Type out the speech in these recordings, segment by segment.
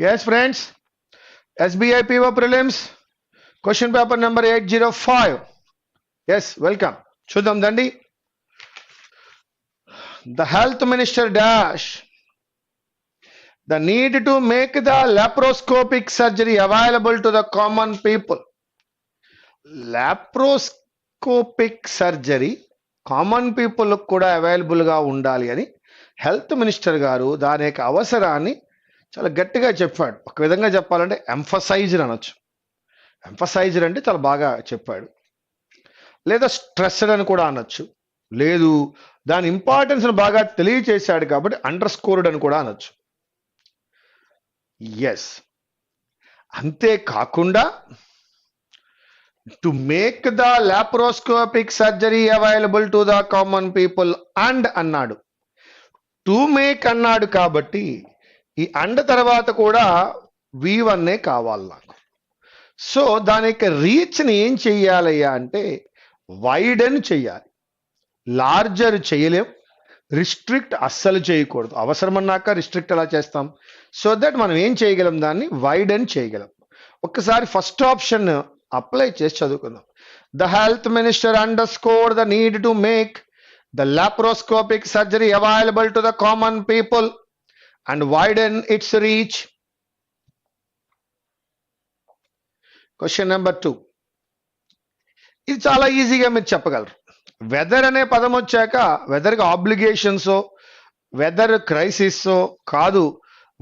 Yes, friends. SBI PO prelims. Question paper number 805. Yes, welcome. Chudam Dandi. The health minister dash the need to make the laparoscopic surgery available to the common people. Laparoscopic surgery common people కూడా అవైలబుల్గా ఉండాలి అని health minister గారు దాని యొక్క అవసరాన్ని చాలా గట్టిగా చెప్పాడు. ఒక విధంగా చెప్పాలంటే ఎంఫసైజ్డ్ అనొచ్చు. ఎంఫసైజ్డ్ అంటే చాలా బాగా చెప్పాడు, లేదా స్ట్రెస్డ్ అని కూడా అనొచ్చు, లేదు దాని ఇంపార్టెన్స్ను బాగా తెలియచేశాడు కాబట్టి అండర్ స్కోర్డ్ అని కూడా అనొచ్చు. ఎస్, అంతేకాకుండా to make the laparoscopic surgery available to the common people and అన్నాడు. టు మేక్ అన్నాడు కాబట్టి ఈ అండ్ తర్వాత కూడా V1 కావాలి నాకు. సో దాని యొక్క రీచ్ని ఏం చెయ్యాలయ్యా అంటే వైడెన్ చెయ్యాలి. లార్జర్ చేయలేం, రిస్ట్రిక్ట్ అస్సలు చేయకూడదు. అవసరం అన్నాక రిస్ట్రిక్ట్ ఎలా చేస్తాం? సో దట్ మనం ఏం చేయగలం, దాన్ని వైడెన్ చేయగలం. ఒక్కసారి ఫస్ట్ ఆప్షన్ అప్లై చేసి చదువుకుందాం. The health minister underscored the need to make the laparoscopic surgery available to the common people and widen it's reach. Question number 2. ఇది చాలా ఈజీగా మీరు చెప్పగలరు. వెదర్ అనే పదం వచ్చాక వెదర్కి ఆబ్లిగేషన్సో వెదర్ క్రైసిస్సో కాదు,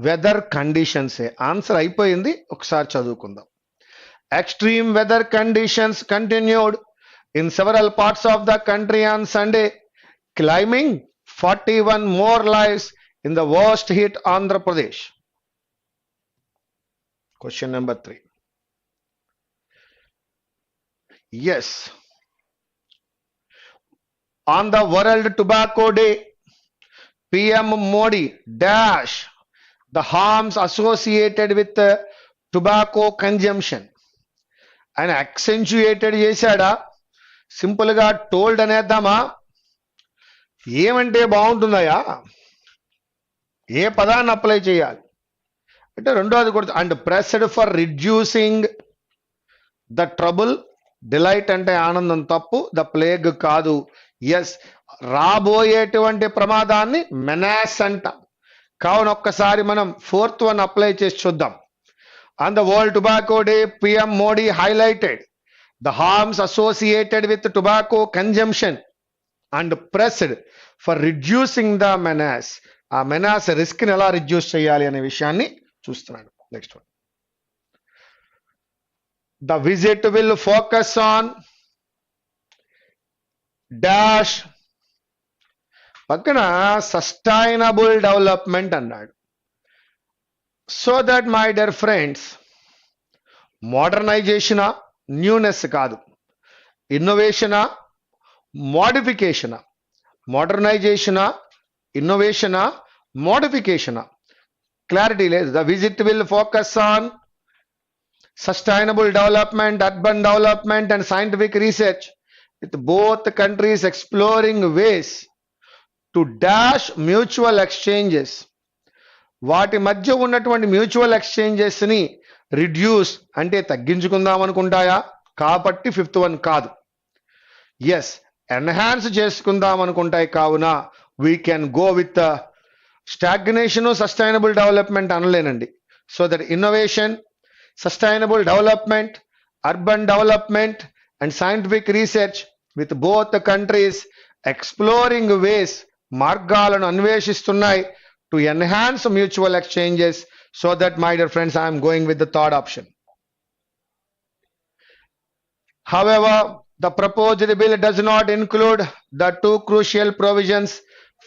వెదర్ కండిషన్సే. ఆన్సర్ అయిపోయింది. ఒకసారి చదువుకుందాం. Extreme weather conditions continued in several parts of the country on Sunday, claiming 41 more lives in the worst hit Andhra Pradesh. Question number 3. Yes. On the World Tobacco Day, PM Modi dash the harms associated with tobacco consumption. ఆయన యాక్సెంచుయేటెడ్ చేశాడా, సింపుల్గా told అనేద్దామా? ఏమంటే బాగుంటుందయా? ఏ పదాన్ని apply చేయాలి అంటే రెండోది కూడా. And pressed for reducing the trouble. Delight అంటే ఆనందం, తప్పు. ద ప్లేగ్ కాదు. ఎస్, రాబోయేటువంటి ప్రమాదాన్ని మెనాస్ అంట. కావున ఒక్కసారి మనం 4th one అప్లై చేసి చూద్దాం. On the World Tobacco Day, PM Modi highlighted the harms associated with tobacco consumption and pressed for reducing the menace. ఆ మెనాస్ రిస్క్ ని ఎలా రిడ్యూస్ చేయాలి అనే విషయాన్ని చూస్తున్నాడు. Next one. The visit will focus on dash పక్కన సస్టైనబుల్ డెవలప్మెంట్ అన్నాడు. So that my dear friends, మోడర్నైజేషనా, న్యూనెస్ కాదు, ఇన్నోవేషనా, మోడిఫికేషనా? మోడర్నైజేషనా, ఇన్నోవేషనా, మోడిఫికేషనా? క్లారిటీ లేదు. The visit will focus on sustainable development, urban development and scientific research with both countries exploring ways to dash mutual exchanges. వాటి మధ్య ఉన్నటువంటి మ్యూచువల్ ఎక్స్చేంజెస్ ని రిడ్యూస్ అంటే తగ్గించుకుందాం అనుకుంటాయా? కాబట్టి 5th one కాదు. ఎస్, ఎన్హాన్స్ చేసుకుందాం అనుకుంటాయి. కావున we can go with stagnation, sustainable development అనలేనండి. So that innovation, sustainable development, urban development and scientific research with both countries exploring ways, మార్గాలను అన్వేషిస్తున్నాయి to enhance mutual exchanges. So that, my dear friends, I am going with the 3rd option. However, the proposed bill does not include the 2 crucial provisions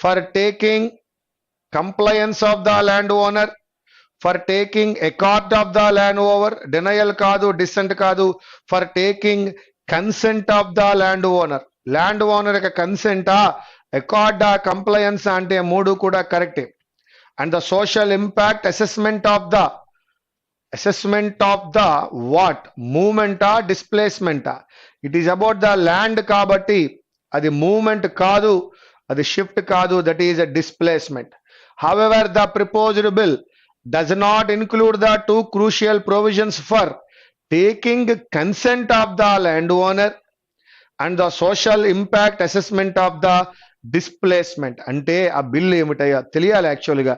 for taking compliance of the landowner, for taking accord of the landowner, denial కాదు, dissent కాదు, for taking consent of the landowner. landowner యొక్క consent, accord, compliance అంటే 3 కూడా కరెక్టే. And the social impact assessment of the what? Movement or displacement? It is about the land కాబట్టి అది movement కాదు, అది shift కాదు, that is a displacement. However, the proposed bill does not include the two crucial provisions for taking consent of the landowner and the social impact assessment of the displacement. అంటే ఆ bill ఏమిటయ్యా తెలియాలి యాక్చువల్గా.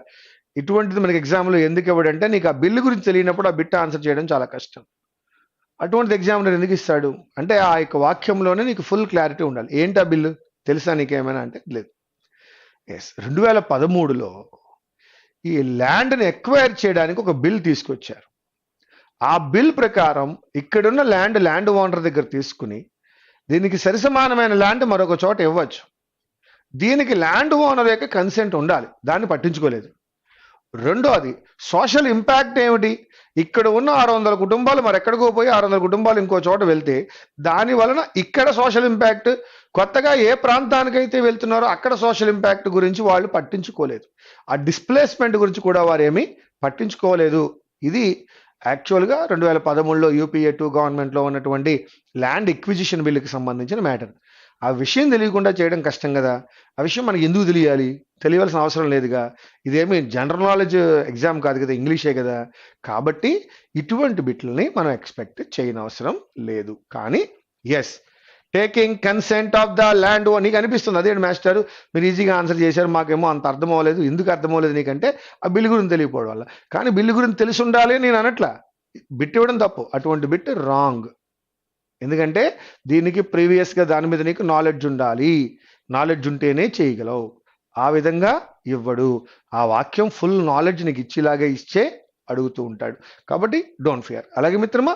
ఇటువంటిది మనకి ఎగ్జామ్లో ఎందుకు ఇవ్వడంటే నీకు ఆ బిల్లు గురించి తెలియనప్పుడు ఆ బిట్ ఆన్సర్ చేయడం చాలా కష్టం. అటువంటిది ఎగ్జామినర్ ఎందుకు ఇస్తాడు అంటే ఆ యొక్క వాక్యంలోనే నీకు ఫుల్ క్లారిటీ ఉండాలి. ఏంటి ఆ బిల్లు తెలుసా నీకేమైనా అంటే లేదు. ఎస్, 2013లో ఈ ల్యాండ్ని ఎక్వైర్ చేయడానికి ఒక బిల్ తీసుకొచ్చారు. ఆ బిల్ ప్రకారం ఇక్కడున్న ల్యాండ్ ఓనర్ దగ్గర తీసుకుని దీనికి సరిసమానమైన ల్యాండ్ మరొక చోట ఇవ్వచ్చు. దీనికి ల్యాండ్ ఓనర్ యొక్క కన్సెంట్ ఉండాలి, దాన్ని పట్టించుకోలేదు. రెండోది సోషల్ ఇంపాక్ట్ ఏమిటి, ఇక్కడ ఉన్న 600 కుటుంబాలు మరెక్కడికో పోయి 600 కుటుంబాలు ఇంకో చోట వెళ్తే దాని వలన ఇక్కడ సోషల్ ఇంపాక్ట్, కొత్తగా ఏ ప్రాంతానికైతే వెళ్తున్నారో అక్కడ సోషల్ ఇంపాక్ట్ గురించి వాళ్ళు పట్టించుకోలేదు. ఆ డిస్ప్లేస్మెంట్ గురించి కూడా వారు ఏమీ పట్టించుకోలేదు. ఇది యాక్చువల్గా 2013లో యూపీఏ 2 గవర్నమెంట్లో ఉన్నటువంటి ల్యాండ్ ఎక్విజిషన్ బిల్లుకి సంబంధించిన మ్యాటర్. ఆ విషయం తెలియకుండా చేయడం కష్టం కదా. ఆ విషయం మనకి ఎందుకు తెలియాలి, తెలియవలసిన అవసరం లేదుగా. ఇదేమి జనరల్ నాలెడ్జ్ ఎగ్జామ్ కాదు కదా, ఇంగ్లీషే కదా. కాబట్టి ఇటువంటి బిట్లని మనం ఎక్స్పెక్ట్ చేయని అవసరం లేదు. కానీ yes, taking consent of the land owner. నీకు అనిపిస్తుంది అదే మాస్టర్ మీరు ఈజీగా ఆన్సర్ చేశారు, మాకేమో అంత అర్థం అవ్వలేదు. ఎందుకు అర్థం అవ్వలేదు నీకంటే ఆ బిల్లు గురించి తెలియకపోవడం వల్ల. కానీ బిల్లు గురించి తెలిసి ఉండాలి నేను అనట్లా, బిట్ ఇవ్వడం తప్పు. అటువంటి బిట్ రాంగ్. ఎందుకంటే దీనికి ప్రీవియస్గా దాని మీద నీకు నాలెడ్జ్ ఉండాలి, నాలెడ్జ్ ఉంటేనే చేయగలవు. ఆ విధంగా ఇవ్వడు. ఆ వాక్యం ఫుల్ నాలెడ్జ్ నీకు ఇచ్చేలాగా ఇచ్చే అడుగుతూ ఉంటాడు. కాబట్టి డోంట్ ఫియర్. అలాగే మిత్రమా,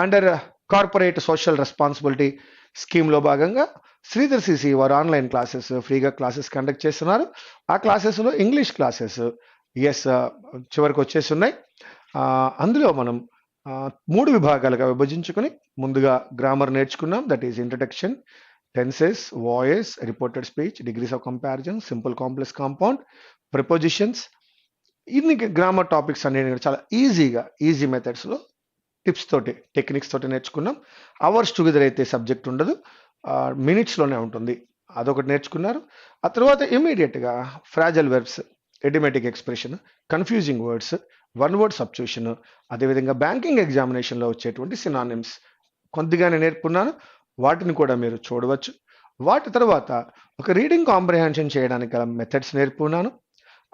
అండర్ కార్పొరేట్ సోషల్ రెస్పాన్సిబిలిటీ స్కీమ్లో భాగంగా శ్రీధర్ సిసి వారు ఆన్లైన్ క్లాసెస్ ఫ్రీగా క్లాసెస్ కండక్ట్ చేస్తున్నారు. ఆ క్లాసెస్లో ఇంగ్లీష్ క్లాసెస్ ఎస్ చివరికి వచ్చేసి ఉన్నాయి. అందులో మనం 3 విభాగాలుగా విభజించుకుని ముందుగా గ్రామర్ నేర్చుకున్నాం. That is introduction, tenses, voice, reported speech, degrees of comparison, simple, complex, compound, prepositions. ఇన్ని గ్రామర్ టాపిక్స్ అనేవి చాలా ఈజీ మెథడ్స్లో టిప్స్ తోటి టెక్నిక్స్ తోటి నేర్చుకున్నాం. అవర్స్ టుగెదర్ అయితే సబ్జెక్ట్ ఉండదు, మినిట్స్లోనే ఉంటుంది. అదొకటి నేర్చుకున్నారు. ఆ తర్వాత ఇమీడియట్గా phrasal verbs, idiomatic expression, confusing words, one word substitution, అదేవిధంగా బ్యాంకింగ్ ఎగ్జామినేషన్లో వచ్చేటువంటి సినానిమ్స్ కొద్దిగానే నేర్పుకున్నాను. వాటిని కూడా మీరు చూడవచ్చు. వాటి తర్వాత ఒక రీడింగ్ కాంప్రిహెన్షన్ చేయడానికి గల మెథడ్స్ నేర్పుకున్నాను.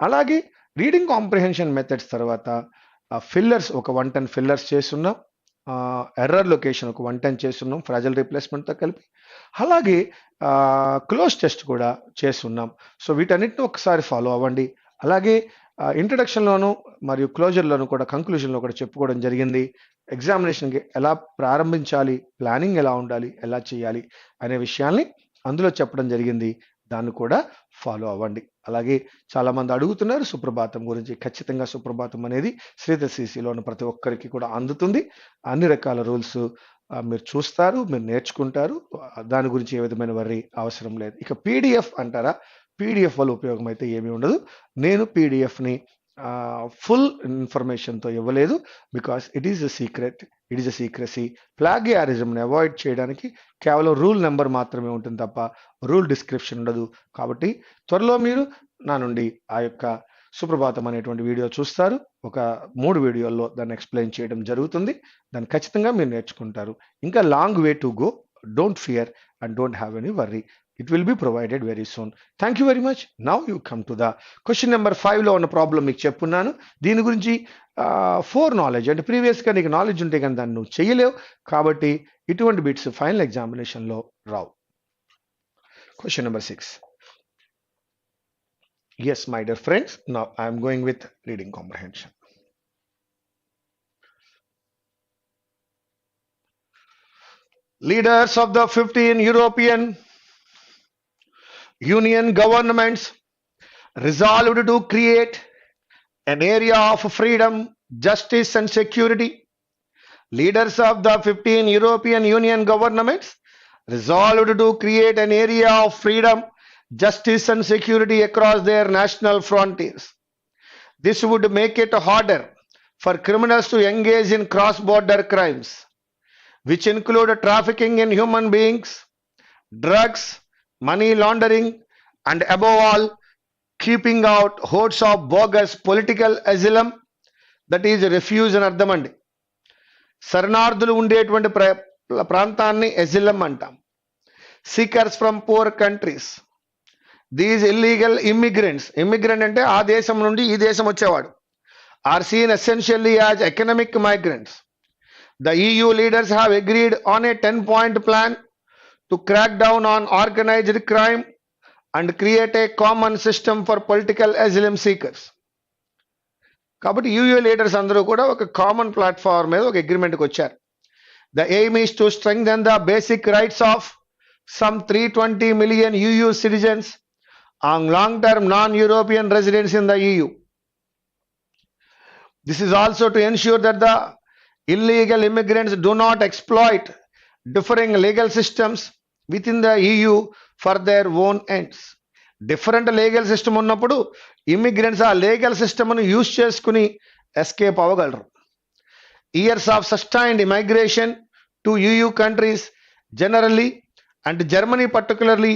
అలాగే రీడింగ్ కాంప్రిహెన్షన్ మెథడ్స్ తర్వాత ఫిల్లర్స్ ఒక 110 ఫిల్లర్స్ చేస్తున్నాం. ఎర్రర్ లొకేషన్ ఒక 110 చేస్తున్నాం ఫ్రాజల్ రీప్లేస్మెంట్తో కలిపి. అలాగే క్లోజ్ టెస్ట్ కూడా చేస్తున్నాం. సో వీటన్నిటిని ఒకసారి ఫాలో అవ్వండి. అలాగే ఇంట్రడక్షన్లోను మరియు క్లోజర్లోను కూడా కంక్లూజన్లో కూడా చెప్పుకోవడం జరిగింది. ఎగ్జామినేషన్కి ఎలా ప్రారంభించాలి, ప్లానింగ్ ఎలా ఉండాలి, ఎలా చేయాలి అనే విషయాల్ని అందులో చెప్పడం జరిగింది. దాన్ని కూడా ఫాలో అవ్వండి. అలాగే చాలామంది అడుగుతున్నారు సుప్రభాతం గురించి. ఖచ్చితంగా సుప్రభాతం అనేది శ్రీధర్ సిసిలో ఉన్న ప్రతి ఒక్కరికి కూడా అందుతుంది. అన్ని రకాల రూల్స్ మీరు చూస్తారు, మీరు నేర్చుకుంటారు. దాని గురించి ఏ విధమైన వర్రీ అవసరం లేదు. ఇక పీడిఎఫ్ అంటారా, పీడిఎఫ్ వల్ల ఉపయోగం అయితే ఏమీ ఉండదు. నేను పీడిఎఫ్ని ఫుల్ ఇన్ఫర్మేషన్తో ఇవ్వలేదు. Because it is a secrecy. ప్లాగియారిజంని అవాయిడ్ చేయడానికి కేవలం రూల్ నెంబర్ మాత్రమే ఉంటుంది తప్ప రూల్ డిస్క్రిప్షన్ ఉండదు. కాబట్టి త్వరలో మీరు నా నుండి ఆ యొక్క సుప్రభాతం అనేటువంటి వీడియో చూస్తారు. ఒక 3 వీడియోల్లో దాన్ని ఎక్స్ప్లెయిన్ చేయడం జరుగుతుంది. దాన్ని ఖచ్చితంగా మీరు నేర్చుకుంటారు. ఇంకా long way to go. Don't fear and don't have any worry. It will be provided very soon. Thank you very much. Now you come to the question number 5లో ఉన్న ప్రాబ్లం మీకు చెప్పున్నాను. దీని గురించి 4 నాలెడ్జ్ అంటే ప్రీవియస్గా నీకు నాలెడ్జ్ ఉంటే కానీ దాన్ని నువ్వు చేయలేవు. కాబట్టి ఇటువంటి బిట్స్ ఫైనల్ ఎగ్జామినేషన్లో రావు. Question number 6. Yes, my dear friends, now I am going with reading comprehension. Leaders of the 15 European Union governments resolved to create an area of freedom, justice and security. Leaders of the 15 European Union governments resolved to create an area of freedom, justice and security across their national frontiers. This would make it harder for criminals to engage in cross-border crimes, which include trafficking in human beings, drugs, money laundering, and above all, keeping out hordes of bogus political asylum, that is refuge అని అర్థం అండి. శరణార్థులు ఉండేటువంటి ప్రాంతాన్ని ఎజిలం అంటాం. Seekers from poor countries, these illegal immigrants, immigrant అంటే ఆ దేశం నుండి ఈ దేశం వచ్చేవాడు, are seen essentially as economic migrants. The EU leaders have agreed on a 10-point plan to crack down on organized crime and create a common system for political asylum seekers. కాబట్టి UA leaders అందరూ కూడా ఒక common platform మీద ఒక అగ్రిమెంట్కి వచ్చారు. The aim is to strengthen the basic rights of some 320 million EU citizens on long-term non-European residents in the EU. This is also to ensure that the illegal immigrants do not exploit differing legal systems within the EU for their own ends. Different legal system ఉన్నప్పుడు immigrants ఆ legal సిస్టమ్ను use చేసుకుని escape అవ్వగలరు. Years of sustained migration to EU countries generally and Germany particularly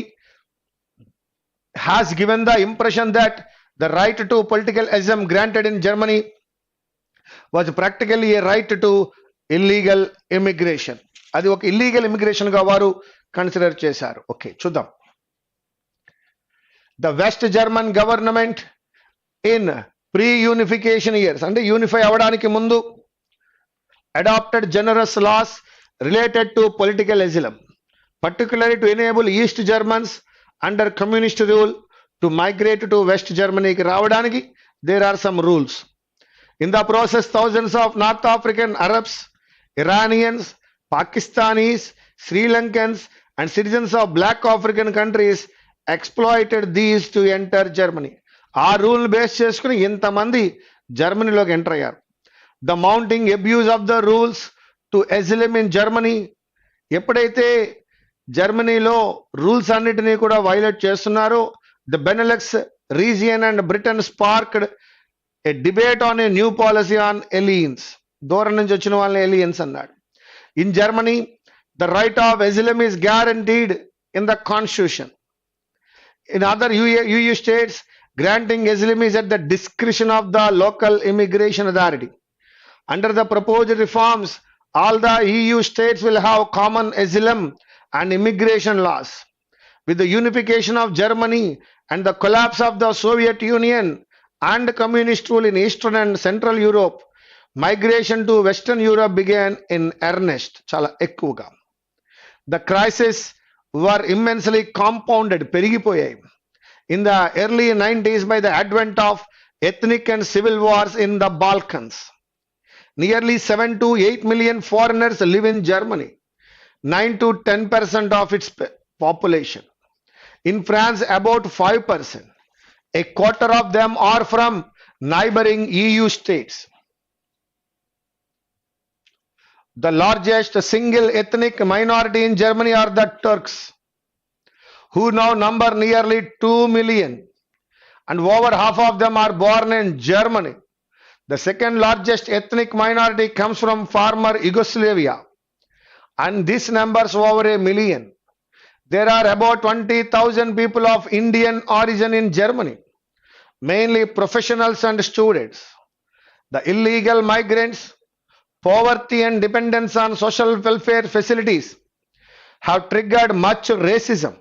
has given the impression that the right to political asylum granted in Germany was practically a right to illegal immigration. అది ఒక illegal immigration గా వారు consider చేశారు. Okay, చూద్దాం. The West German government in pre unification years, అంటే unify అవడానికి ముందు, adopted generous laws related to political asylum, particularly to enable East Germans under communist rule to migrate to West జర్మనీకి రావడానికి there are some rules. In the process, thousands of North African Arabs, Iranians, Pakistanis, Sri Lankans, and citizens of black African countries exploited these to enter Germany. ఆ rule base చేసుకుని ఇంతమంది జర్మనీలోకి enter అయ్యారు. The mounting abuse of the rules to asylum in Germany, ఎప్పుడైతే జర్మనీలో rules అన్నిటినీ కూడా violate చేస్తున్నారో, the Benelux region and Britain sparked a debate on a new policy on aliens. దూరం నుంచి వచ్చిన వాళ్ళని aliens అన్నాడు. In Germany, the right of asylum is guaranteed in the constitution. In other EU states, granting asylum is at the discretion of the local immigration authority. Under the proposed reforms, all the EU states will have common asylum and immigration laws. With the unification of Germany and the collapse of the Soviet Union and communist rule in Eastern and Central Europe, migration to Western Europe began in earnest. Chala ekkuga. The crisis were immensely compounded, perigipoyayi, in the early 90s by the advent of ethnic and civil wars in the Balkans. Nearly 7 to 8 million foreigners live in Germany, 9 to 10% of its population. In France, about 5%. A quarter of them are from neighboring EU states. The largest single ethnic minority in Germany are the Turks, who now number nearly 2 million, and over half of them are born in Germany. The second largest ethnic minority comes from former Yugoslavia, and this numbers over 1 million. There are about 20,000 people of Indian origin in Germany, mainly professionals and students. The illegal migrants, poverty and dependence on social welfare facilities have triggered much racism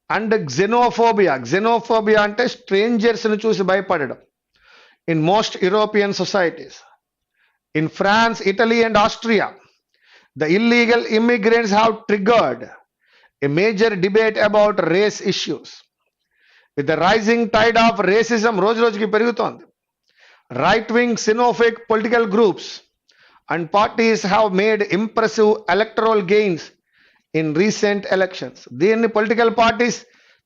and xenophobia. Xenophobia ante strangers nu chusi bhayapadadam in most European societies. In France, Italy and Austria, the illegal immigrants have triggered a major debate about race issues. With the rising tide of racism, రోజు రోజుకి పెరుగుతోంది. Right wing xenophobic political groups and parties have made impressive electoral gains in recent elections. దీన్ని political parties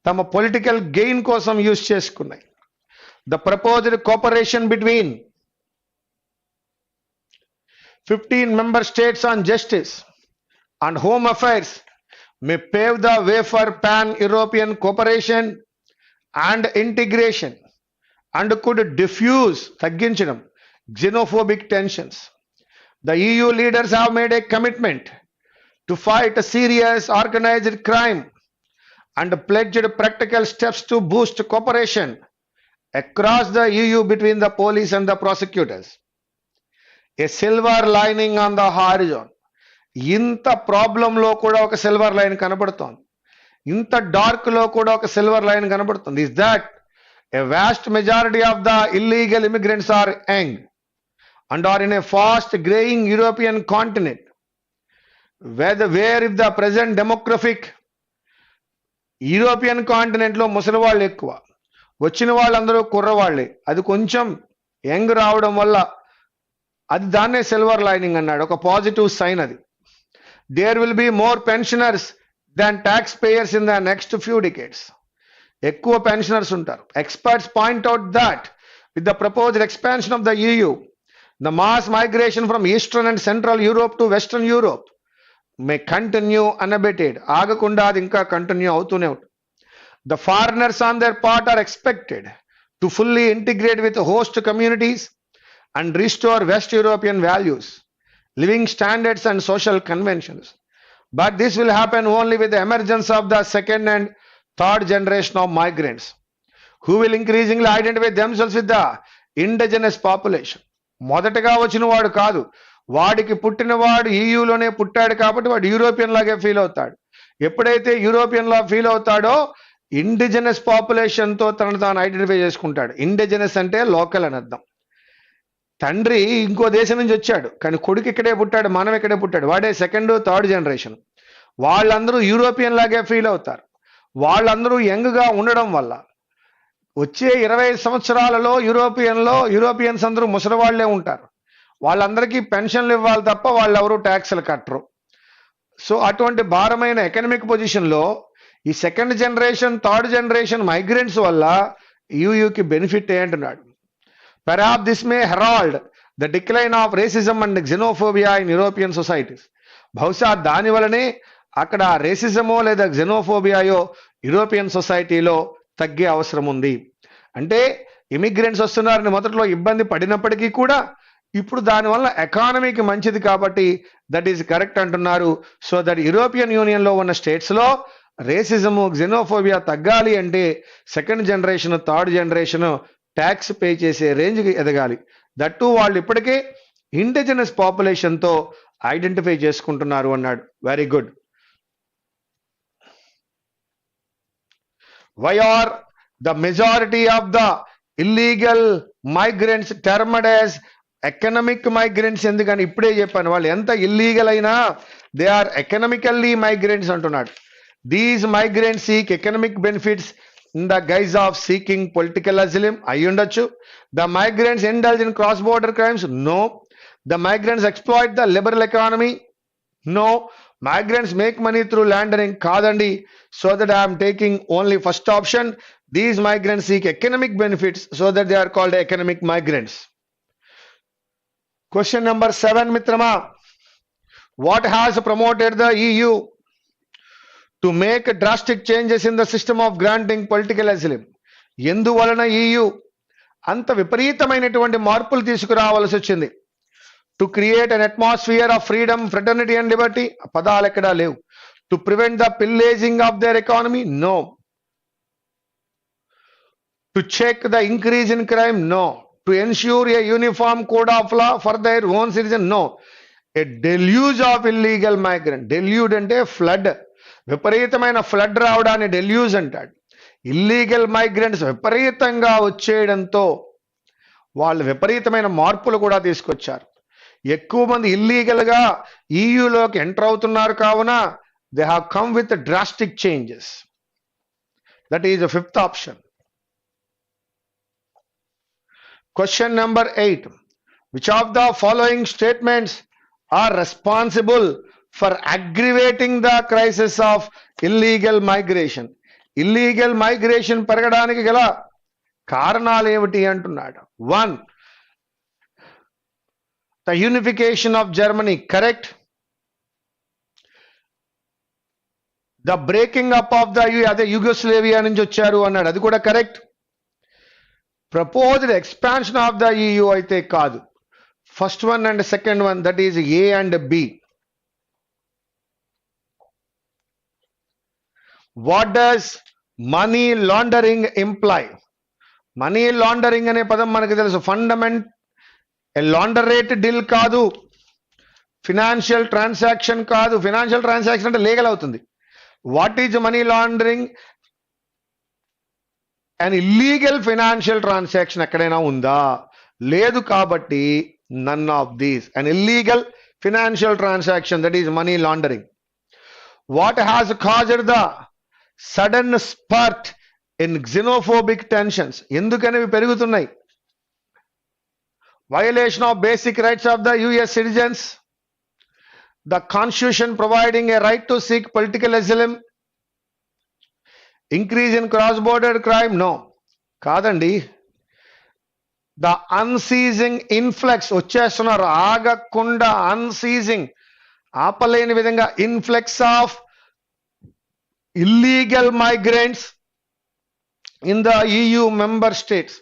తమ political gain కోసం use చేసుకున్నాయి. The proposed cooperation between 15 member states on justice and home affairs may pave the way for pan-European cooperation and integration and could diffuse, తగ్గించడం, xenophobic tensions. The EU leaders have made a commitment to fight serious organized crime and pledged practical steps to boost cooperation across the EU between the police and the prosecutors. A silver lining on the horizon. ఇంత ప్రాబ్లంలో కూడా ఒక silver line కనబడుతోంది. ఇంత dark లో కూడా ఒక silver line కనబడుతుంది. Is that a vast majority of the illegal immigrants are young and are in a fast growing European continent, where if the present demographic European continent లో ముసలి వాళ్ళు ఎక్కువ, వచ్చిన వాళ్ళందరూ కుర్రవాళ్ళే. అది కొంచెం యంగ్ రావడం వల్ల అది దాన్నే సిల్వర్ లైనింగ్ అన్నాడు, ఒక పాజిటివ్ సైన్ అది. There will be more pensioners than tax payers in the next few decades. ఎక్కువ పెన్షనర్స్ ఉంటారు. Experts point out that with the proposed expansion of the EU, the mass migration from eastern and central Europe to western Europe may continue unabated. ఆగకుండా అది ఇంకా continue అవుతూనే ఉంటుంది. The foreigners on their part are expected to fully integrate with host communities and restore West European values, living standards and social conventions. But this will happen only with the emergence of the second and third generation of migrants, who will increasingly identify themselves with the indigenous population. మొదటగా వచ్చిన వాడు కాదు, వాడికి పుట్టినవాడు EUలోనే పుట్టాడు కాబట్టి వాడు European లాగే ఫీల్ అవుతాడు. ఎప్పుడైతే యూరోపియన్ లా ఫీల్ అవుతాడో ఇండిజినస్ పాపులేషన్ తో తనను తాను ఐడెంటిఫై చేసుకుంటాడు. ఇండిజినస్ అంటే లోకల్ అని అర్థం. తండ్రి ఇంకో దేశం నుంచి వచ్చాడు కానీ కొడుకు ఇక్కడే పుట్టాడు, మనం ఇక్కడే పుట్టాడు, వాడే సెకండ్ థర్డ్ జనరేషన్. వాళ్ళందరూ యూరోపియన్ లాగే ఫీల్ అవుతారు. వాళ్ళందరూ యంగ్గా ఉండడం వల్ల వచ్చే 25 సంవత్సరాలలో యూరోపియన్స్ అందరూ ముసలివాళ్లే ఉంటారు. వాళ్ళందరికీ పెన్షన్లు ఇవ్వాలి తప్ప వాళ్ళు ఎవరు ట్యాక్స్లు కట్టరు. సో అటువంటి భారమైన ఎకనామిక్ పొజిషన్లో ఈ second generation third generation migrants వల్ల యూయూకి బెనిఫిట్ అంటున్నాడు. Perhaps this may herald the decline of racism and xenophobia in European societies. బహుశా దాని వలనే అక్కడ రేసిజమో లేదా xenophobia యూరోపియన్ సొసైటీలో తగ్గే అవసరం ఉంది. అంటే ఇమిగ్రెంట్స్ వస్తున్నారని మొదట్లో ఇబ్బంది పడినప్పటికీ కూడా ఇప్పుడు దానివల్ల ఎకానమీకి మంచిది కాబట్టి దట్ ఈస్ కరెక్ట్ అంటున్నారు. సో దట్ యూరోపియన్ యూనియన్లో ఉన్న స్టేట్స్లో రేసిజము xenophobia తగ్గాలి అంటే second generation third generation tax pay చేసే రేంజ్కి ఎదగాలి. దట్టు వాళ్ళు ఇప్పటికే ఇండిజినస్ పాపులేషన్తో ఐడెంటిఫై చేసుకుంటున్నారు అన్నాడు. Very good. Why are the majority of the illegal migrants termed as economic migrants? ఎందుకని ఇప్పుడే చెప్పాను, వాళ్ళు ఎంత ఇల్లీగల్ అయినా దే ఆర్ ఎకనామికల్లీ మైగ్రెంట్స్ అంటున్నాడు. These migrants seek economic benefits in the guise of seeking political asylum. అయ్యుండొచ్చు. The migrants indulge in cross-border crimes? No. The migrants exploit the liberal economy? No. Migrants make money through laundering? కాదండి. So that I am taking only first option. These migrants seek economic benefits, so that they are called economic migrants. Question number 7, మిత్రమా. What has promoted the EU to make drastic changes in the system of granting political asylum? ఎందువలన EU అంత విపరీతమైనటువంటి మార్పులు తీసుకురావాల్సి వచ్చింది? To create an atmosphere of freedom, fraternity and liberty? పదాలు ఎక్కడా లేవు. To prevent the pillaging of their economy? No. To check the increase in crime? No. To ensure a uniform code of law for their own citizen? No. A deluge of illegal migrant. Deluge అంటే flood, విపరీతమైన flood రావడాన్ని deluge అంటాడు. Illegal migrants విపరీతంగా వచ్చేయడంతో వాళ్ళు విపరీతమైన మార్పులు కూడా తీసుకొచ్చారు. ఎక్కువ మంది ఇల్లీగల్గా EUలోకి ఎంటర్ అవుతున్నారు కావున they have come with drastic changes. That is the 5th option. Question number 8. Which of the following statements are responsible for aggravating the crisis of illegal migration? Illegal migration పెరగడానికి గల కారణాలు ఏమిటి అంటున్నాడు. 1. the unification of Germany? Correct. the breaking up of the అదే యుగోస్లేవియా నుంచి వచ్చారు అన్నాడు, అది కూడా correct. proposed expansion of the EU అయితే కాదు. First one and second one, that is A and B. What does money laundering imply? Money laundering అనే పదం మనకు తెలుసు. లాండరేట్ డీల్ కాదు, ఫినాన్షియల్ ట్రాన్సాక్షన్ కాదు. ఫినాన్షియల్ ట్రాన్సాక్షన్ అంటే లీగల్ అవుతుంది. What is money laundering? And illegal financial transaction ఎక్కడైనా ఉందా? లేదు. కాబట్టి none of these. And illegal financial transaction, that is money laundering. What has caused the sudden spurt in xenophobic tensions? ఎందుకని ఇవి పెరుగుతున్నాయి? Violation of basic rights of the US citizens, the constitution providing a right to seek political asylum, increase in cross-border crime? No. కాదండి. The unceasing influx, వచ్చేస్తున్నారు ఆగకుండా, unceasing, ఆపలేని విధంగా influx of illegal migrants in the EU member states.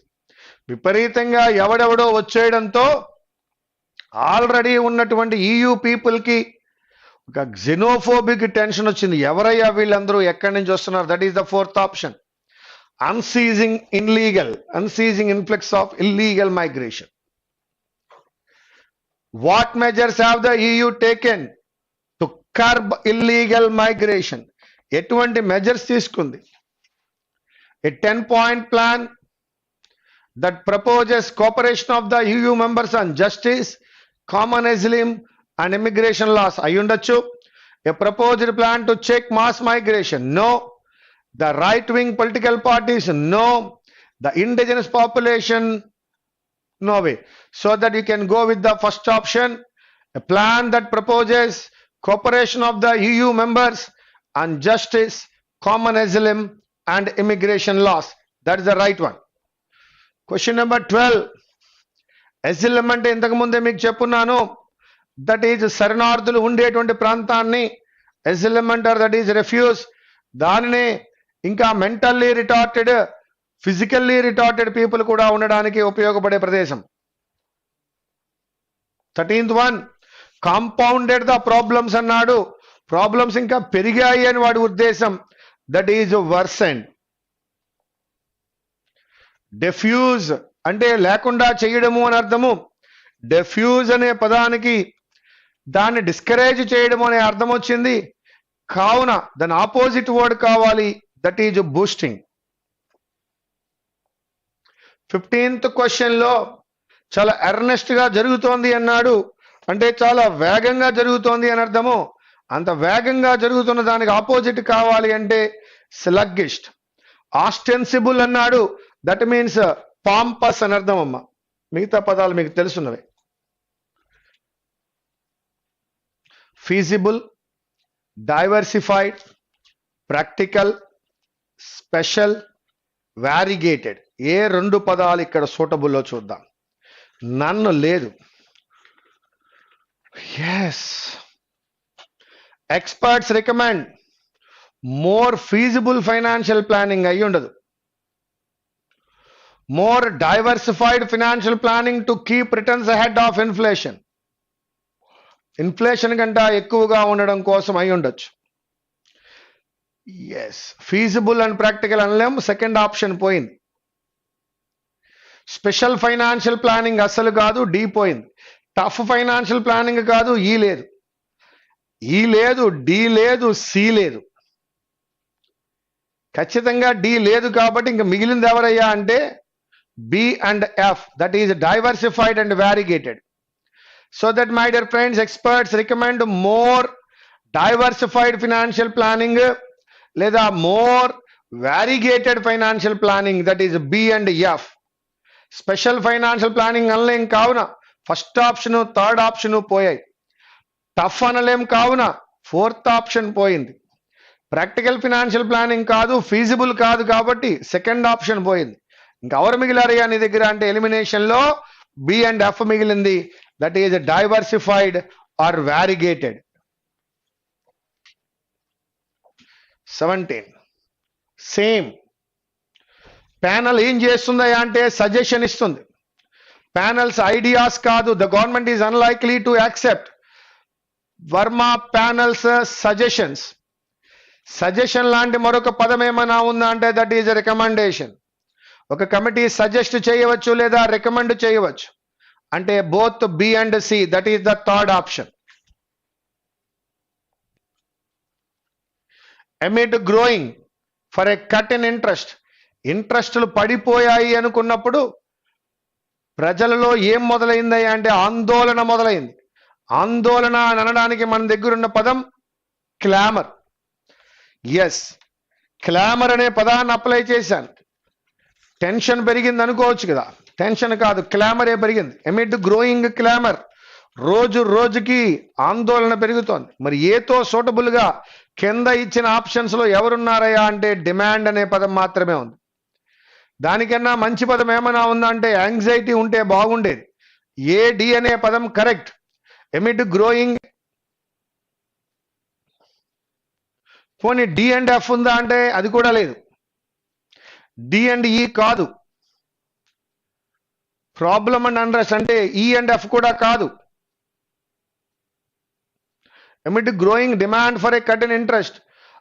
విపరీతంగా ఎవడెవడో వచ్చేయడంతో already ఉన్నటువంటి EU పీపుల్కి ఒక xenophobic tension వచ్చింది. ఎవరయ్యా వీళ్ళందరూ, ఎక్కడి నుంచి వస్తున్నారు? That is the fourth option. Unceasing influx of illegal migration. What measures have the EU taken to curb illegal migration? ఎటువంటి మెజర్స్ తీసుకుంది? A 10-point plan that proposes cooperation of the EU members on justice, common asylum and immigration laws. Ayundachu. A proposed plan to check mass migration? No. The right-wing political parties? No. The indigenous population? No way. So that you can go with the first option. A plan that proposes cooperation of the EU members on justice, common asylum and immigration laws. That is the right one. Question number 12. అసిలమ్ అంటే ఇంతకు ముందే మీకు చెప్పున్నాను, that is శరణార్థులు ఉండేటువంటి ప్రాంతాన్ని asylum అంటారు. That is refuge. దానినే ఇంకా mentally retarded, physically retarded people కూడా ఉండడానికి ఉపయోగపడే ప్రదేశం. 13th one, compounded the problems అన్నాడు. ప్రాబ్లమ్స్ ఇంకా పెరిగాయి అని వాడి ఉద్దేశం. That is వర్సెండ్. డెఫ్యూజ్ అంటే లేకుండా చేయడము అని అర్థము. డెఫ్యూజ్ అనే పదానికి దాన్ని డిస్కరేజ్ చేయడము అనే అర్థం వచ్చింది. కావున దాని ఆపోజిట్ వర్డ్ కావాలి. That is boosting. 15th question లో చాలా ఎర్నెస్ట్ గా జరుగుతోంది అన్నాడు. అంటే చాలా వేగంగా జరుగుతోంది అని అర్థము. అంత వేగంగా జరుగుతున్న దానికి ఆపోజిట్ కావాలి అంటే స్లగ్గిస్ట్. ఆస్టెన్సిబుల్ అన్నాడు. దట్ మీన్స్ పాంపస్ అని అర్థం అమ్మ. మిగతా పదాలు మీకు తెలుసున్నవి. Feasible, diversified, practical, special, variegated. ఏ రెండు పదాలు ఇక్కడ సూటబుల్లో చూద్దాం. నన్ను లేదు. Yes, experts recommend more feasible financial planning అయి ఉండదు. More diversified financial planning to keep returns ahead of inflation. Inflation కంటే ఎక్కువగా ఉండడం కోసం అయి ఉండొచ్చు. ఎస్, ఫీజిబుల్ అండ్ ప్రాక్టికల్ అనలేం. సెకండ్ ఆప్షన్ పోయింది. స్పెషల్ ఫైనాన్షియల్ ప్లానింగ్ అసలు కాదు, డి పోయింది. టఫ్ ఫైనాన్షియల్ ప్లానింగ్ కాదు, ఈ లేదు, ఈ లేదు, డి లేదు, సి లేదు. ఖచ్చితంగా డి లేదు. కాబట్టి ఇంకా మిగిలింది ఎవరయ్యా అంటే B and F. That is diversified and variegated. So that my dear friends, experts recommend more diversified financial planning లేదా more variegated financial planning. That is B and F. Special financial planning అనలేం కావున first option, third option పోయాయి. Tough అనలేం కావున fourth option పోయింది. Practical financial planning కాదు, feasible కాదు కాబట్టి సెకండ్ ఆప్షన్ పోయింది. ఇంకా ఎవరు మిగిలారయ్యా నీ దగ్గర అంటే ఎలిమినేషన్ లో బి అండ్ ఎఫ్ మిగిలింది. That is diversified or variegated. 17. Same panel ఏం చేస్తుందయ్యా అంటే సజెషన్ ఇస్తుంది. ప్యానల్స్ ఐడియాస్ కాదు. The government is unlikely to accept Varma panels suggestions. Suggestion లాంటి మరొక పదం ఏమైనా ఉందా అంటే దట్ ఈజ్ రికమెండేషన్. ఒక కమిటీ సజెస్ట్ చేయవచ్చు లేదా రికమెండ్ చేయవచ్చు. అంటే both B and C, that is the third option. amid growing for a cut in interest, ఇంట్రెస్టులు పడిపోయాయి అనుకున్నప్పుడు ప్రజలలో ఏం మొదలైంది అంటే ఆందోళన మొదలైంది. ఆందోళన అని అనడానికి మన దగ్గరున్న పదం క్లామర్. ఎస్, క్లామర్ అనే పదాన్ని అప్లై చేశాను. టెన్షన్ పెరిగింది అనుకోవచ్చు కదా, టెన్షన్ కాదు, క్లామరే పెరిగింది. ఎమిడ్ గ్రోయింగ్ క్లామర్, రోజు రోజుకి ఆందోళన పెరుగుతోంది. మరి ఏతో సూటబుల్ గా కింద ఇచ్చిన ఆప్షన్స్ లో ఎవరున్నారయ్యా అంటే డిమాండ్ అనే పదం మాత్రమే ఉంది. దానికన్నా మంచి పదం ఏమైనా ఉందా అంటే యాంగ్జైటీ ఉంటే బాగుండేది. ఏ డి అనే పదం కరెక్ట్. ఎమిడ్ గ్రోయింగ్, పోనీ డి అండ్ ఎఫ్ ఉందా అంటే అది కూడా లేదు. డి అండ్ ఈ కాదు. ప్రాబ్లమ్ అండ్ అన్రెస్ట్ అంటే ఈ అండ్ ఎఫ్ కూడా కాదు. amid growing demand for a cut in interest,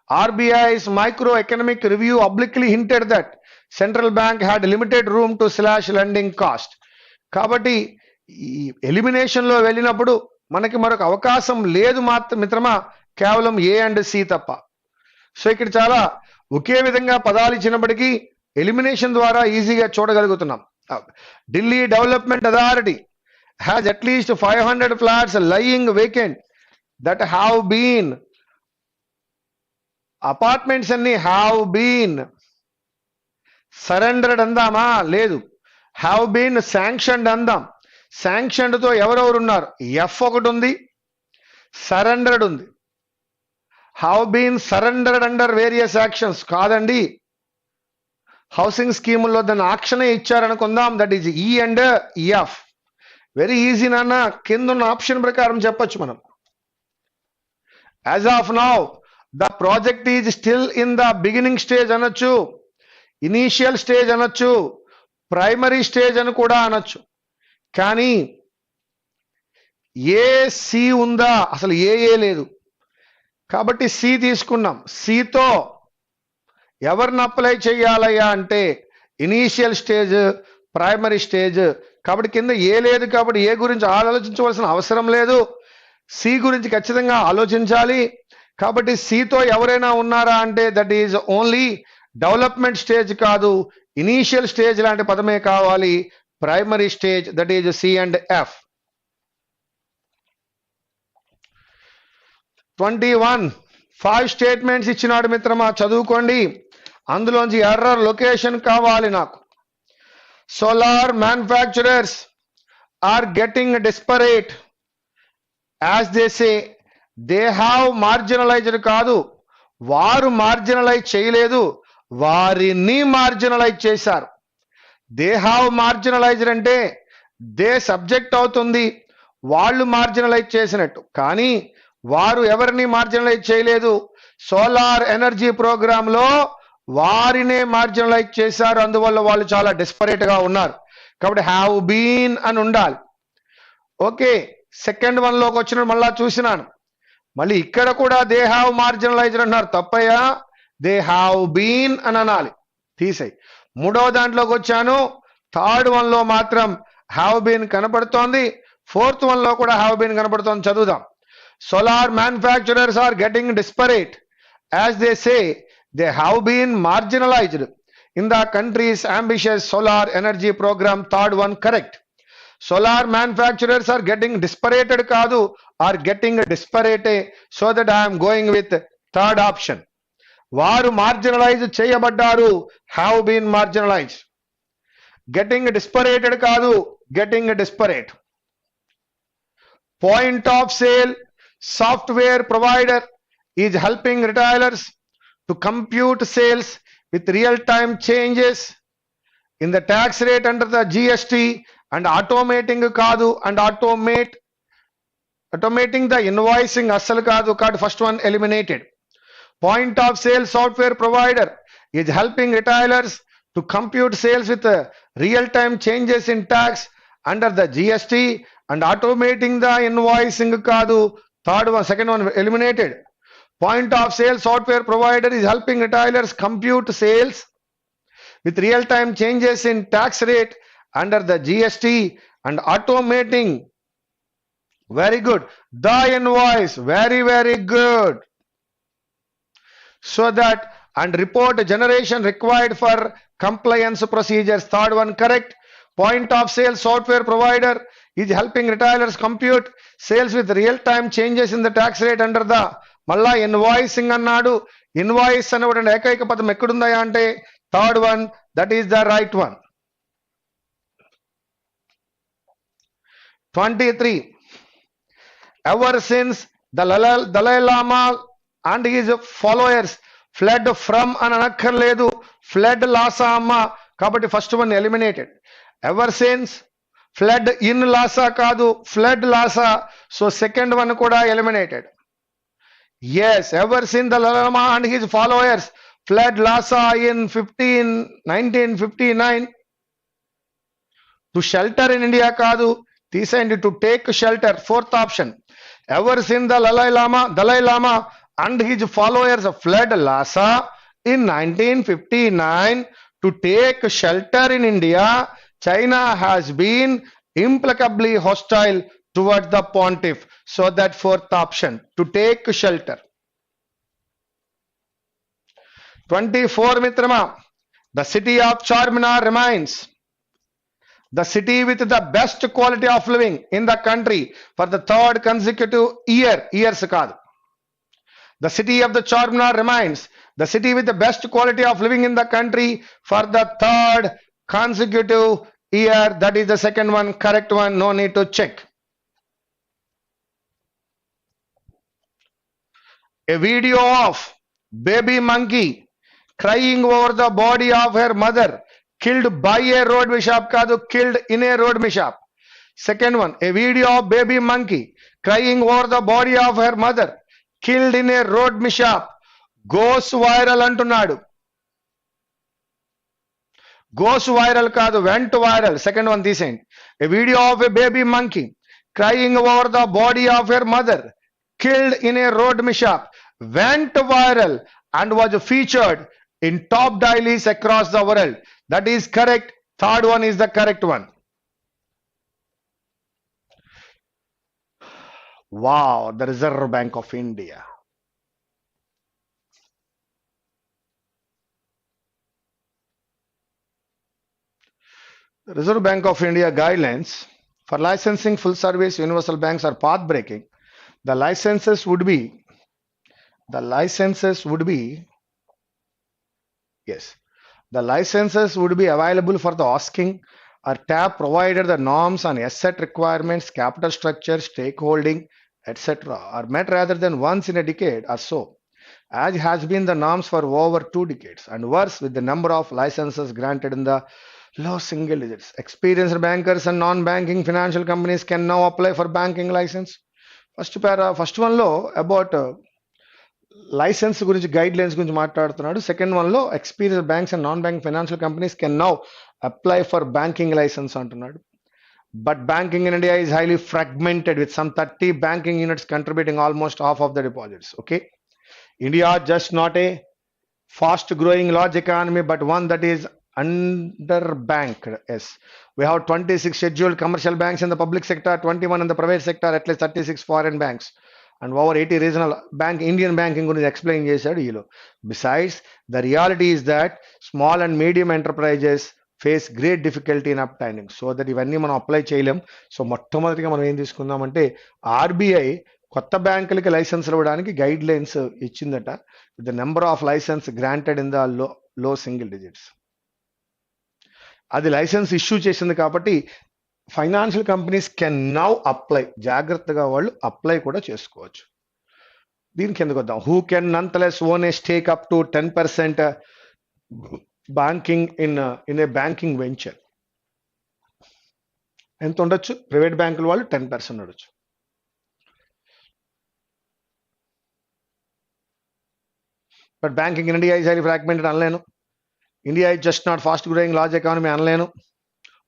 RBI's microeconomic review obliquely hinted that central bank had limited room to slash lending cost. కాబట్టి ఈ ఎలిమినేషన్ లో వెళ్ళినప్పుడు మనకి మరొక అవకాశం లేదు మిత్రమా, కేవలం ఏ అండ్ సి తప్ప. సో ఇక్కడ చాలా ఒకే విధంగా పదాలు ఇచ్చినప్పటికీ ఎలిమినేషన్ ద్వారా ఈజీగా చూడగలుగుతున్నాం. Delhi development authority has at least 500 flats lying vacant that have been, apartments అన్ని have been surrendered అందామా, లేదు. have been sanctioned అందాం. sanctioned తో ఎవరెవరు ఉన్నారు, ఎఫ్ ఒకటి ఉంది, సరెండర్డ్ ఉంది. have been surrendered under various actions కాదండి, హౌసింగ్ స్కీముల్లో దాన్ని ఆక్షనే ఇచ్చారనుకుందాం, దట్ ఈజ్ ఈ అండ్ ఎఫ్. వెరీ ఈజీ నాన్న, కింద ఉన్న ఆప్షన్ ప్రకారం చెప్పొచ్చు మనం. As of now, the project is still in the beginning stage అనొచ్చు, ఇనీషియల్ స్టేజ్ అనొచ్చు, ప్రైమరీ స్టేజ్ అని కూడా అనొచ్చు. కానీ ఏ సి ఉందా, అసలు ఏ లేదు. కాబట్టి సి తీసుకున్నాం. సితో ఎవరిని అప్లై చేయాలయ్యా అంటే ఇనీషియల్ స్టేజ్, ప్రైమరీ స్టేజ్. కాబట్టి కింద ఏ లేదు, కాబట్టి ఏ గురించి ఆలోచించవలసిన అవసరం లేదు. సి గురించి ఖచ్చితంగా ఆలోచించాలి. కాబట్టి సితో ఎవరైనా ఉన్నారా అంటే that is only development stage కాదు, ఇనీషియల్ స్టేజ్ లాంటి పదమే కావాలి, primary stage, that is C and F. 21 5 statements ఇచ్చినాడు మిత్రమా, చదువుకోండి. అందులోంచి ఎర్రర్ లొకేషన్ కావాలి నాకు. Solar manufacturers are getting desperate as they say. They have marginalized కాదు, వారు మార్జినలైజ్ చేయలేదు, వారిని మార్జినలైజ్ చేశారు. దే హ్యావ్ మార్జినలైజ్డ్ అంటే దే సబ్జెక్ట్ అవుతుంది, వాళ్ళు మార్జినలైజ్ చేసినట్టు. కానీ వారు ఎవరిని మార్జినలైజ్ చేయలేదు. సోలార్ ఎనర్జీ ప్రోగ్రామ్ లో వారినే మార్జినలైజ్ చేశారు. అందువల్ల వాళ్ళు చాలా డిస్పరేట్ గా ఉన్నారు. కాబట్టి హ్యావ్ బీన్ అని ఉండాలి. ఓకే, సెకండ్ వన్ లోకి వచ్చిన మళ్ళా చూసినాను, మళ్ళీ ఇక్కడ కూడా దే హ్యావ్ మార్జినలైజ్డ్ అన్నారు, తప్పయ్యా, దే హ్యావ్ బీన్ అని అనాలి, తీసేయి. మూడో దాంట్లోకి వచ్చాను, థర్డ్ వన్ లో మాత్రం హ్యావ్ బీన్ కనపడుతోంది, ఫోర్త్ వన్ లో కూడా హ్యావ్ బీన్ కనపడుతోంది. చదువుదాం. Solar manufacturers are getting desperate as they say they have been marginalized in the countries ambitious solar energy program. Third one correct. Solar manufacturers are getting disparated కాదు, are getting disparate. So that I am going with third option. వారు marginalise చేయబడ్డారు, have been marginalized. Getting disparated కాదు, getting disparate. Point of sale software provider is helping retailers to compute sales with real-time changes in the tax rate under the GST. And automating కాదు, and automating the invoicing అస్సలు కాదు, కాబట్టి first one eliminated. Point of sale software provider is helping retailers to compute sales with real-time changes in tax under the GST and automating the invoicing కాదు, third one, second one eliminated. Point of sale software provider is helping retailers compute sales with real-time changes in tax rate under the GST and automating. Very good. The invoice, very good. So that and report generation required for compliance procedures. Third one correct. Point of sale software provider is helping retailers compute sales with real-time changes in the tax rate under the మళ్ళా invoicing అన్నాడు. Invoice అనేటువంటి ఏకైక పదం ఎక్కడుందా అంటే third one, that is the right one. 23. Ever since the Dalai Lama and his followers fled from అని అనక్కర్లేదు, fled Lhasa అమ్మ, కాబట్టి first one eliminated. Ever since fled in Lhasa కాదు, fled Lhasa, so second one కూడా eliminated. Yes, ever since the Dalai Lama and his followers fled Lhasa in 1959 to shelter in India కాదు, తీసేయండి, to take shelter. Fourth option. Ever since the Dalai Lama and his followers fled Lhasa in 1959 to take shelter in India, China has been implacably hostile towards the pontiff. So that fourth option, to take shelter. 24 Mitrama, the city of Charminar remains the city with the best quality of living in the country for the third consecutive year. Years kaadu. The city of the Charminar remains the city with the best quality of living in the country for the third consecutive year. That is the second one, correct one, no need to check. A video of baby monkey crying over the body of her mother killed by a road mishap kaadu, killed in a road mishap. Second one, a video of baby monkey crying over the body of her mother killed in a road mishap goes viral antunnadu. Goes viral kaadu, went viral. Second one తీసేయండి. A video of a baby monkey crying over the body of her mother killed in a road mishap went viral and was featured in top dailies across the world. That is correct. Third one is the correct one. Wow, the Reserve Bank of India. The Reserve Bank of India guidelines for licensing full service universal banks are path breaking. The licenses would be the licenses would be available for the asking or tap provided the norms on asset requirements, capital structure, stakeholding, etc. are met rather than once in a decade or so, as has been the norms for over 2 decades, and worse with the number of licenses granted in the low single digits. Experienced bankers and non-banking financial companies can now apply for banking license. First one lo about licence గురించి guidelines గురించి మాట్లాడుతున్నాడు. Second one లో experience banks and non bank financial companies can now apply for banking licence అంటున్నాడు. But banking in India is highly fragmented with some 30 banking units contributing almost half of the deposits. Okay, India just not a fast growing large economy but one that is underbanked. Yes, we have 26 scheduled commercial banks in the public sector, 21 in the private sector, at least 36 foreign banks, and over 80 regional bank. Indian banking guరించి explain చేశాడు ఈలో. Besides, the reality is that small and medium enterprises face great difficulty in obtaining, so that ఇవన్నీ మనం apply చేయలేం. So మొట్టమొదటిగా మనం ఏం తీసుకుందామంటే RBI కొత్త బ్యాంకులకి లైసెన్స్ ఇవ్వడానికి గైడ్ లైన్స్ ఇచ్చిందట. The number of licence granted in the low single digits. అది లైసెన్స్ ఇష్యూ చేసింది కాబట్టి financial companies can now apply. జాగ్రత్తగా వాళ్ళు అప్లై కూడా చేసుకోవచ్చు. దీనికి ఎందుకు వద్దాం. Who can nonetheless own a stake up to 10% banking in a banking venture. ఎంత ఉండొచ్చు? ప్రైవేట్ బ్యాంకుల వాళ్ళు 10% ఉండొచ్చు. But banking in India is highly fragmented అనలేను. India is just not fast growing large economy అనలేను.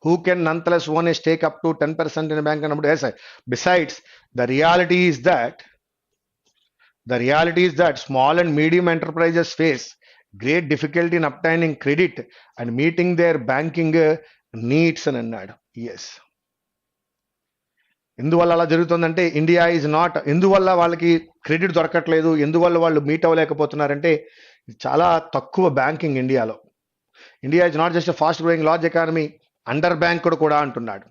Who can nonetheless own a stake up to 10% in a bank అన్నప్పుడు yes. Besides, the reality is that small and medium enterprises face great difficulty in obtaining credit and meeting their banking needs అని అన్నాడు. Yes, ఎందువల్ల అలా జరుగుతుందంటే India is not, ఎందువల్ల వాళ్ళకి credit దొరకట్లేదు, ఎందువల్ల వాళ్ళు మీట్ అవ్వలేకపోతున్నారంటే చాలా తక్కువ బ్యాంకింగ్ ఇండియాలో. India is not just fast growing large economy, underbanked కూడా అంటున్నాడు.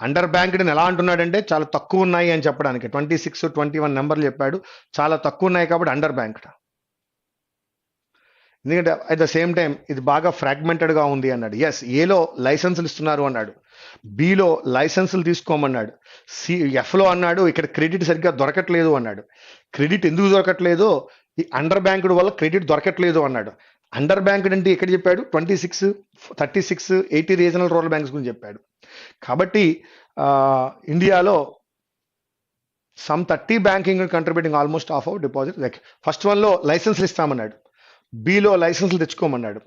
అండర్ బ్యాంక్డ్ ఎలా అంటున్నాడంటే చాలా తక్కువ ఉన్నాయి అని చెప్పడానికి 26, 21 నెంబర్లు చెప్పాడు, చాలా తక్కువ ఉన్నాయి కాబట్టి అండర్ బ్యాంక్డ్. ఎందుకంటే అట్ ద సేమ్ టైం ఇది బాగా ఫ్రాగ్మెంటెడ్గా ఉంది అన్నాడు. ఎస్, ఏలో లైసెన్సులు ఇస్తున్నారు అన్నాడు, బిలో లైసెన్సులు తీసుకోమన్నాడు, ఎఫ్లో అన్నాడు ఇక్కడ క్రెడిట్ సరిగ్గా దొరకట్లేదు అన్నాడు. క్రెడిట్ ఎందుకు దొరకట్లేదో ఈ అండర్ బ్యాంక్డ్ వల్ల క్రెడిట్ దొరకట్లేదు అన్నాడు. అండర్ బ్యాంక్డ్ అంటే ఇక్కడ చెప్పాడు 26, 36, 80 రీజనల్ రూరల్ బ్యాంక్స్ గురించి చెప్పాడు. కాబట్టి ఇండియాలో some 30 banking contributing almost half of deposit. Like first వన్లో లైసెన్స్లు ఇస్తామన్నాడు, బిలో లైసెన్స్లు తెచ్చుకోమన్నాడు.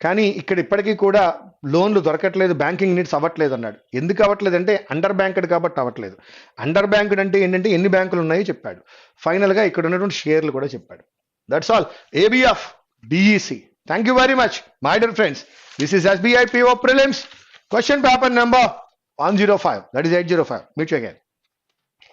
కానీ ఇక్కడ ఇప్పటికీ కూడా లోన్లు దొరకట్లేదు, బ్యాంకింగ్ నీడ్స్ అవ్వట్లేదు అన్నాడు. ఎందుకు అవ్వట్లేదు అంటే అండర్ బ్యాంక్డ్ కాబట్టి అవ్వట్లేదు. అండర్ బ్యాంక్డ్ అంటే ఏంటంటే ఎన్ని బ్యాంకులు ఉన్నాయో చెప్పాడు. ఫైనల్గా ఇక్కడ ఉన్నటువంటి షేర్లు కూడా చెప్పాడు. That's all. ABF DEC. Thank you very much, my dear friends. This is SBI PO Prelims, question paper number 105, that is 805. Meet you again.